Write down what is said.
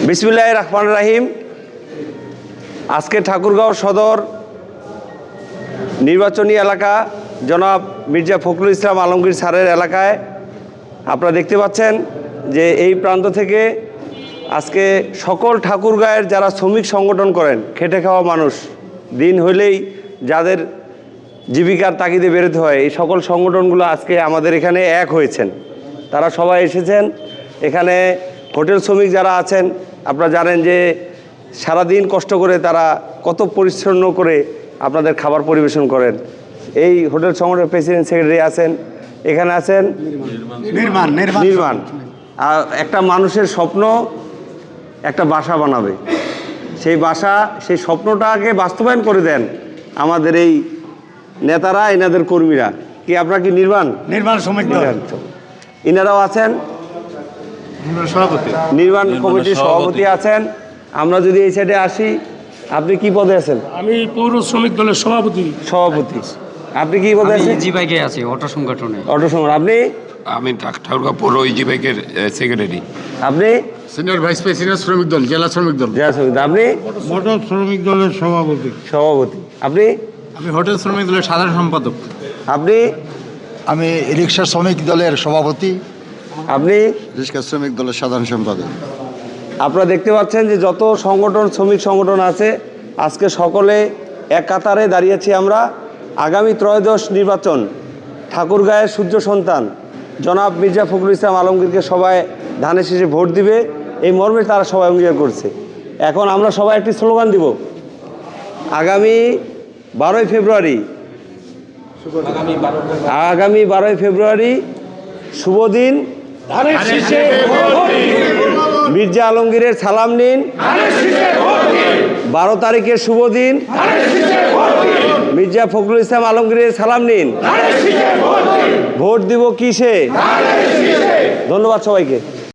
বিসমিল্লাহির রহমানির রহিম। আজকে ঠাকুরগাঁও সদর নির্বাচনী এলাকা জনাব মির্জা ফখরুল ইসলাম আলমগীর স্যারের এলাকায় আপনারা দেখতে পাচ্ছেন যে এই প্রান্ত থেকে আজকে সকল ঠাকুরগাঁয়ের যারা শ্রমিক সংগঠন করেন, খেটে খাওয়া মানুষ, দিন হইলেই যাদের জীবিকার তাগিদে বেরোতে হয়, এই সকল সংগঠনগুলো আজকে আমাদের এখানে এক হয়েছেন। তারা সবাই এসেছেন। এখানে হোটেল শ্রমিক যারা আছেন, আপনারা জানেন যে সারাদিন কষ্ট করে তারা কত পরিচ্ছন্ন করে আপনাদের খাবার পরিবেশন করেন। এই হোটেল সংগঠনের প্রেসিডেন্ট সেক্রেটারি আছেন, এখানে আছেন নির্মাণ। আর একটা মানুষের স্বপ্ন একটা বাসা বানাবে, সেই বাসা, সেই স্বপ্নটাকে বাস্তবায়ন করে দেন আমাদের এই নেতারা, এনাদের কর্মীরা। কি আপনারা কি নির্মাণ শ্রমিক ইনারাও আছেন, নির্মাণ কমিটির সভাপতি আছেন। আমরা যদি এই সাইডে আসি, আপনি কি পদে আছেন? আমি পৌর শ্রমিক দলের সভাপতি। আপনি কি পদে আছেন? ইজি বাইকে আছি অটো সংগঠনে। আপনি? আমি ঠাকুরগাঁও পৌর ইজি বাইকের সেক্রেটারি। আপনি? সিনিয়র ভাইস প্রেসিডেন্ট শ্রমিক দল, জেলা শ্রমিক দল। আপনি? মোটর শ্রমিক দলের সভাপতি। আপনি? আমি হোটেল শ্রমিক দলের সাধারণ সম্পাদক। আপনি? আমি রিক্সা শ্রমিক দলের সভাপতি। আপনি? রিক্সা শ্রমিক দলের সাধারণ সম্পাদক। আপনারা দেখতে পাচ্ছেন যে যত সংগঠন, শ্রমিক সংগঠন আছে, আজকে সকলে এক কাতারে দাঁড়িয়েছি আমরা। আগামী ত্রয়োদশ নির্বাচন, ঠাকুরগাঁয়ের সূর্য সন্তান জনাব মির্জা ফখরুল ইসলাম আলমগীরকে সবাই ধানের শীষে ভোট দিবে, এই মর্মে তারা সবাই অঙ্গীকার করছে। এখন আমরা সবাই একটি স্লোগান দিব। আগামী 12ই ফেব্রুয়ারি শুভ দিন, মির্জা আলমগীরের সালাম নিন। 12 তারিখের শুভ দিন, মির্জা ফখরুল ইসলাম আলমগীরের সালাম নিন। ভোট দিব কিসে? ধন্যবাদ সবাইকে।